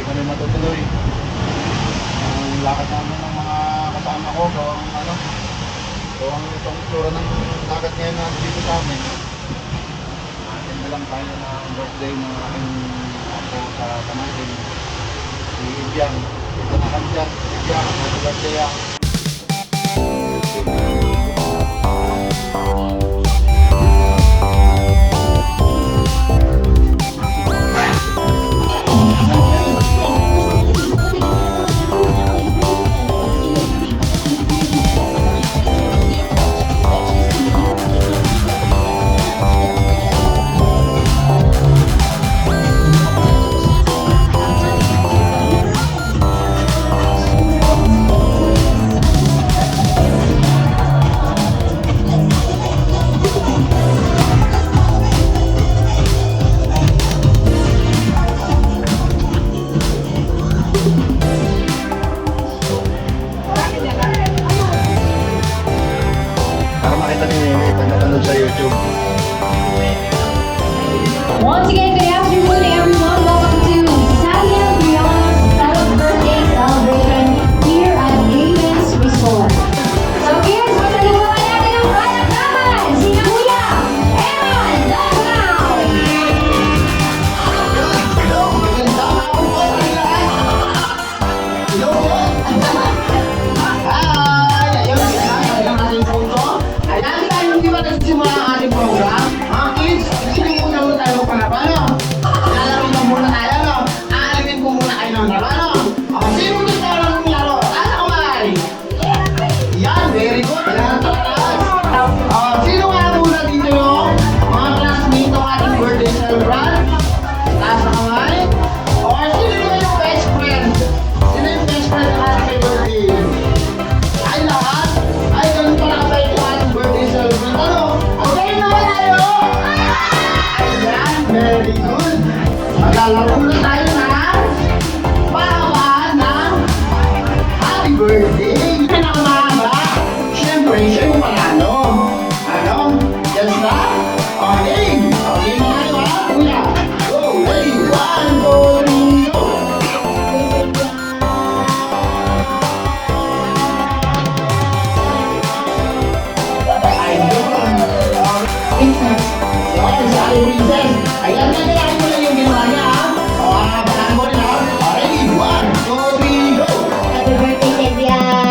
kami matutuloy. Ang lakad namin ng mga kasama ko, gawang itong tsura ng lakad ngayon na dito sa amin. Atin na lang tayo ng birthday ng aking ako sa pamangkin, si Ibiang. Ito na kami dyan, Ibiang, happy birthday yan. Sa YouTube. Once again, good afternoon, everyone. Welcome to Sally and Brianna's birthday celebration here at Davis Resort. So here's pasalubungan natin ang kalakaman, sina Kuya Eman Dagao. Simula ang ating program, mga kids, sino muna tayo panapano? Lalaro na muna tayo, no? Aalawin ko muna kayo ng labano. Sino gusto lang ng laro? Taas ako malay. Yan, very good. Yan, taas. Sino nga muna dito, no? Mga classmate ng ating birthday celebrant? Taas ako malay. Sino yung best friend? Sino yung best friend ng ating birthday? Ay, lahat? Ay, ganun pala kayo yung ating birthday celebrant. Ano? Very good. Maglalaro na tayo na pahabaan ng happy birthday. Pinakamahaba. Siyempre, siya yung panalo. Ano? Yes na? Okay. Okay na kayo ha? Kuya. Go. Ready? 1, 2, 3, go. Ayan na kailangan mo lang yung ginawa niya ha. Banahan mo rin ha. Ready? 1, 2, 3, go! Happy birthday, Kuya.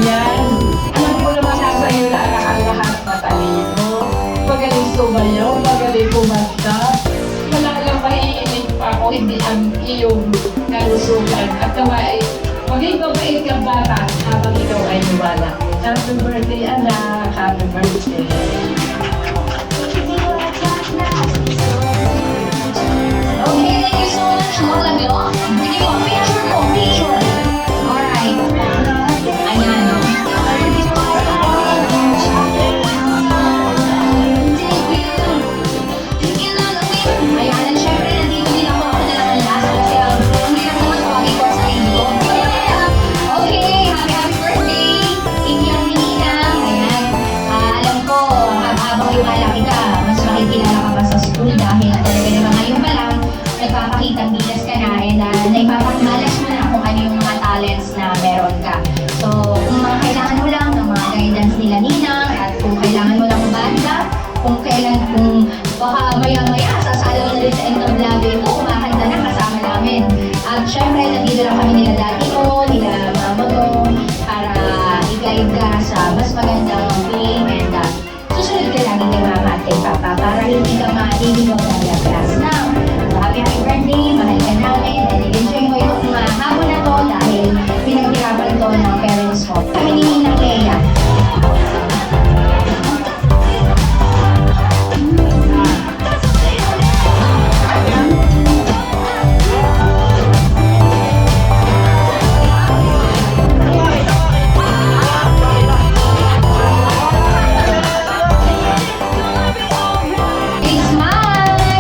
yan. Alam ko naman na sa'yo na ang lahat matalino. Magaling sumayaw, magaling kumanta. Wala lang maiinig pa ako, hindi ang iyong kalusugan. At nawa ay maging mabait kang bata habang ikaw ay luwala. Happy birthday, anak. Happy birthday. Okay, thank you so much, Lola Glo. Sige po, picture po, picture. Alright. Ayan. Ayan, at syempre, nandito din ako na lang last kasi ang hirap naman tawagin ko sa sarili ko. Okay, happy birthday! Inyong Ninang. Ayan. Alam ko, habang lumalaki ka, mas makikilala ka pa sa school dahil talaga naman ngayon pa lang, nagpapakitang gilas ka na and naipapakmalas mo na kung ano yung mga talents na meron ka. So, kung mga kailangan mo lang ng mga guidance nila Ninang at kung kailangan mo ng banda, kung baka maya-maya, sasala mo na rin sa entablado ko, kumakanta na kasama namin. At syempre, nandito lang kami nila dati mo, nila mama mo, para i-guide ka sa mas magandang way and susunod ka lagi kay mama at kay papa para hindi ka maliligaw ng class. Now, so happy birthday, mahal ka namin, and enjoy mo itong hapon na to dahil pinaghirapan to ng parents mo. Kami ni Ninang Leia. Big smile!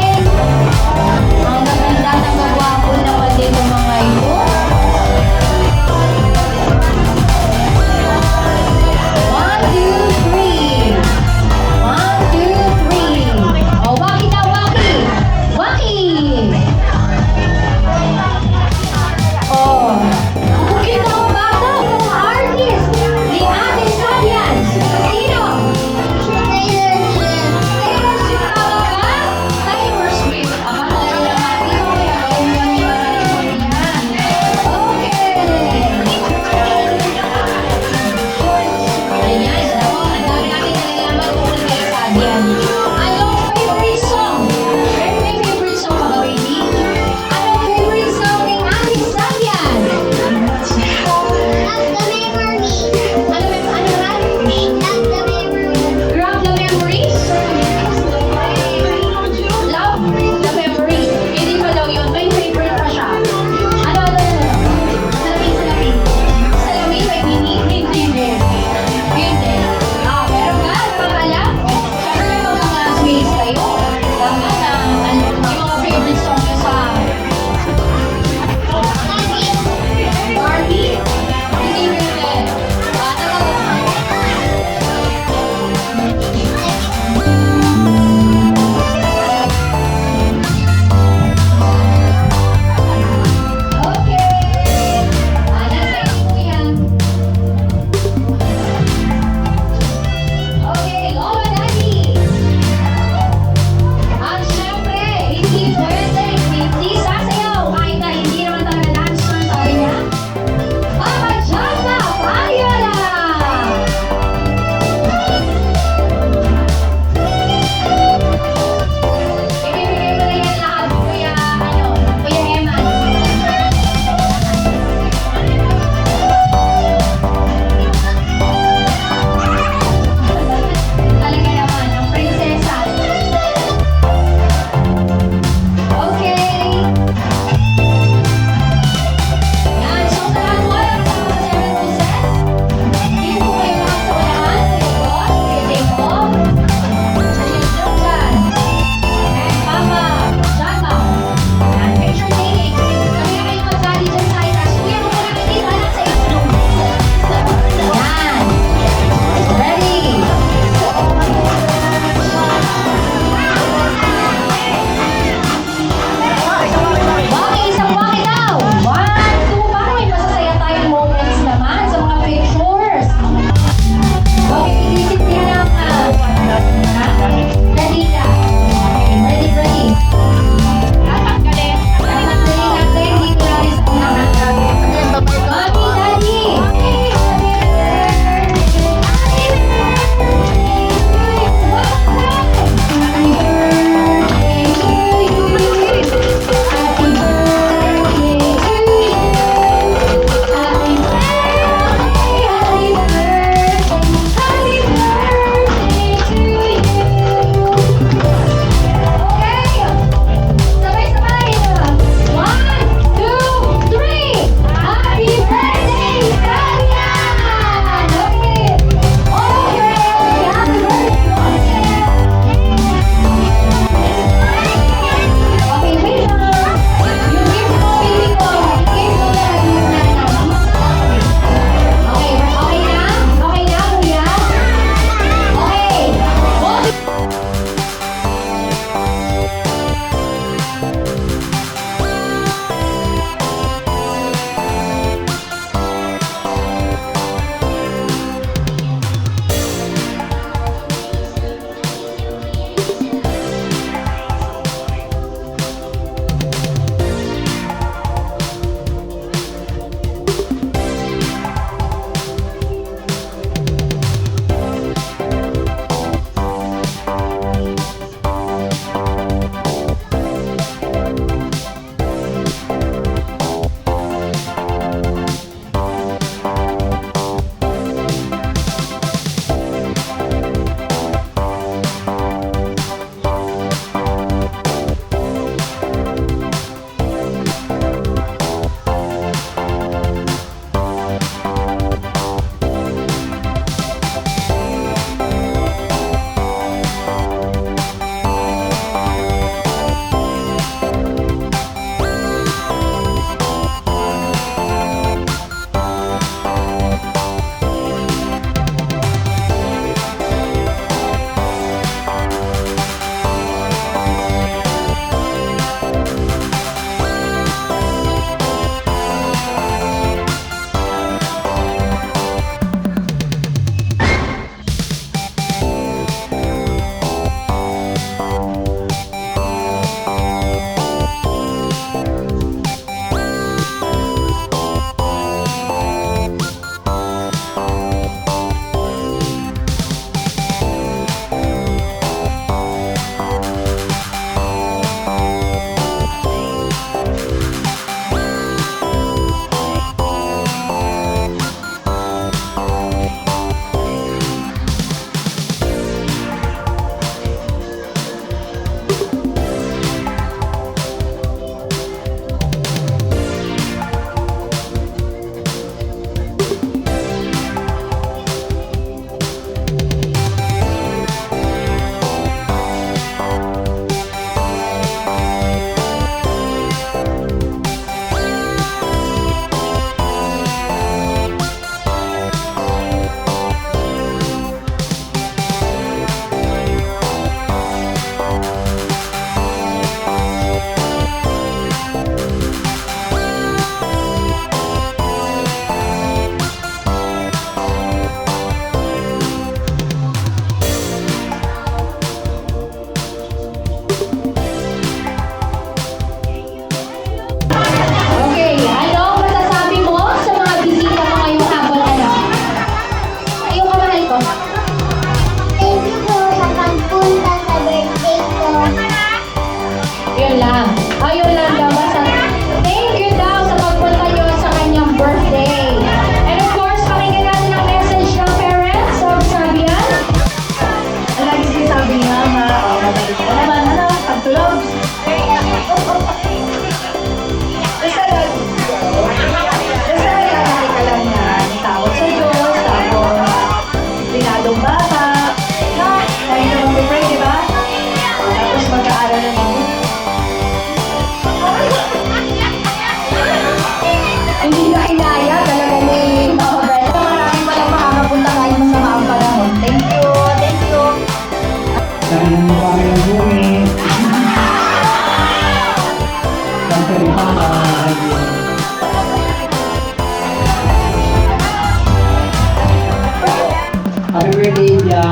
Olivia,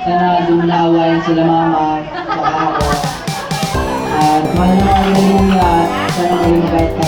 sana dumlawan sila mama, saka ako. At mahal na hallelujah, sana maging mabait ka